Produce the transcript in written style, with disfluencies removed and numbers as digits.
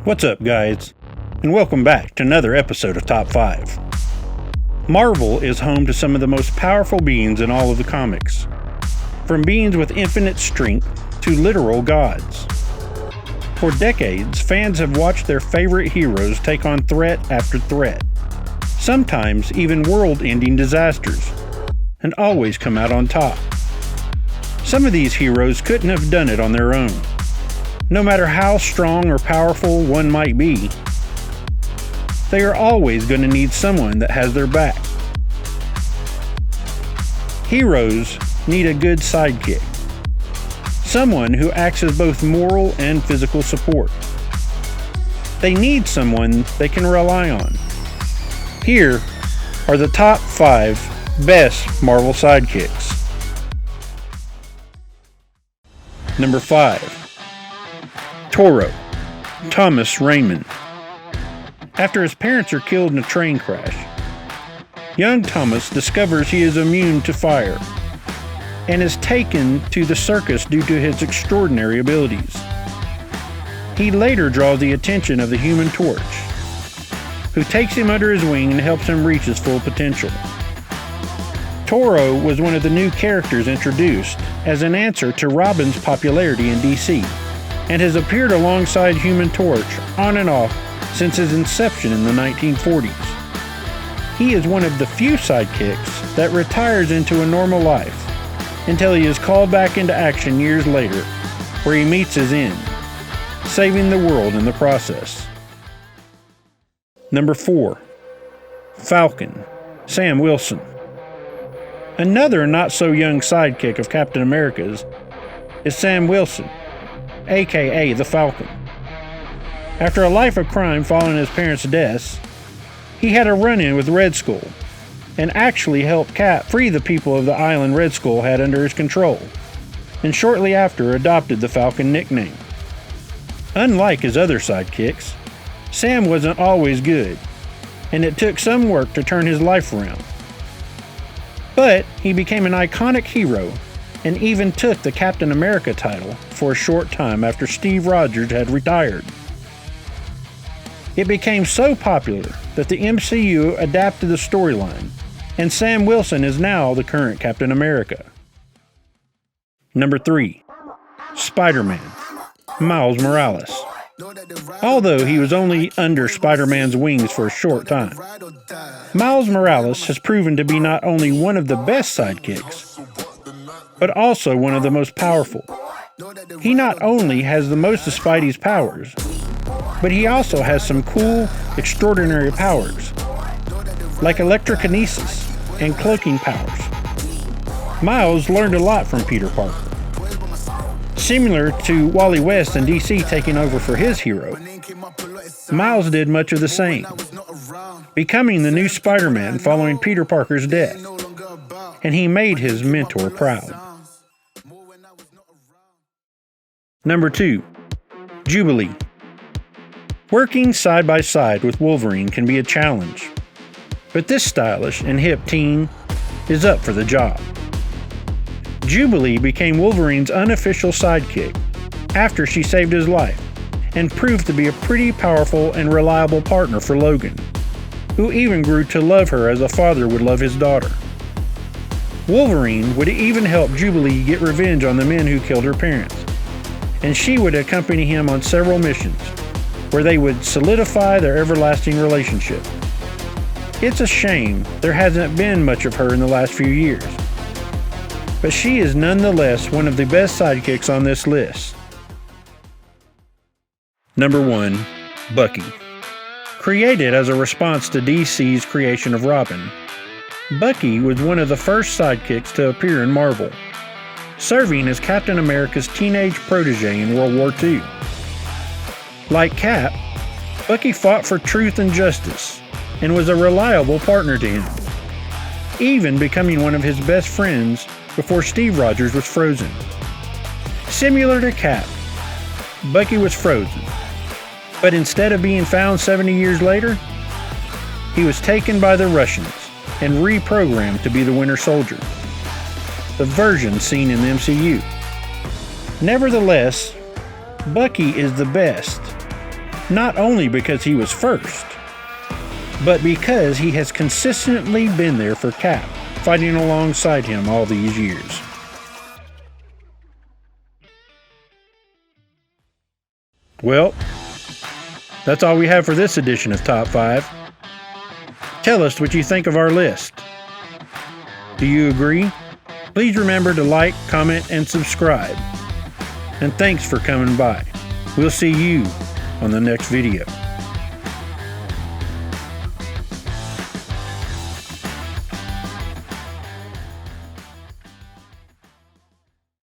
What's up, guys, and welcome back to another episode of Top 5. Marvel is home to some of the most powerful beings in all of the comics, from beings with infinite strength to literal gods. For decades, fans have watched their favorite heroes take on threat after threat, sometimes even world-ending disasters, and always come out on top. Some of these heroes couldn't have done it on their own. No matter how strong or powerful one might be, they are always going to need someone that has their back. Heroes need a good sidekick, someone who acts as both moral and physical support. They need someone they can rely on. Here are the top 5 best Marvel sidekicks. Number 5. Toro, Thomas Raymond. After his parents are killed in a train crash, young Thomas discovers he is immune to fire and is taken to the circus due to his extraordinary abilities. He later draws the attention of the Human Torch, who takes him under his wing and helps him reach his full potential. Toro was one of the new characters introduced as an answer to Robin's popularity in DC, and has appeared alongside Human Torch on and off since his inception in the 1940s. He is one of the few sidekicks that retires into a normal life until he is called back into action years later, where he meets his end, saving the world in the process. Number 4. Falcon, Sam Wilson. Another not-so-young sidekick of Captain America's is Sam Wilson, aka the Falcon. After a life of crime following his parents' deaths, he had a run-in with Red Skull, and actually helped Cap free the people of the island Red Skull had under his control, and shortly after adopted the Falcon nickname. Unlike his other sidekicks, Sam wasn't always good, and it took some work to turn his life around. But he became an iconic hero and even took the Captain America title for a short time after Steve Rogers had retired. It became so popular that the MCU adapted the storyline, and Sam Wilson is now the current Captain America. Number 3. SpiderMan, Miles Morales. Although he was only under Spider-Man's wings for a short time, Miles Morales has proven to be not only one of the best sidekicks, but also one of the most powerful. He not only has the most of Spidey's powers, but he also has some cool, extraordinary powers, like electrokinesis and cloaking powers. Miles learned a lot from Peter Parker. Similar to Wally West and DC taking over for his hero, Miles did much of the same, becoming the new Spider-Man following Peter Parker's death, and he made his mentor proud. Number 2. Jubilee. Working side by side with Wolverine can be a challenge, but this stylish and hip teen is up for the job. Jubilee became Wolverine's unofficial sidekick after she saved his life and proved to be a pretty powerful and reliable partner for Logan, who even grew to love her as a father would love his daughter. Wolverine would even help Jubilee get revenge on the men who killed her parents, and she would accompany him on several missions where they would solidify their everlasting relationship. It's a shame there hasn't been much of her in the last few years, but she is nonetheless one of the best sidekicks on this list. Number 1. Bucky. Created as a response to DC's creation of Robin, Bucky was one of the first sidekicks to appear in Marvel, serving as Captain America's teenage protege in World War II. Like Cap, Bucky fought for truth and justice and was a reliable partner to him, even becoming one of his best friends before Steve Rogers was frozen. Similar to Cap, Bucky was frozen, but instead of being found 70 years later, he was taken by the Russians and reprogrammed to be the Winter Soldier. the version seen in the MCU. Nevertheless, Bucky is the best, not only because he was first, but because he has consistently been there for Cap, fighting alongside him all these years. Well, that's all we have for this edition of Top 5. Tell us what you think of our list. Do you agree? Please remember to like, comment, and subscribe. And thanks for coming by. We'll see you on the next video.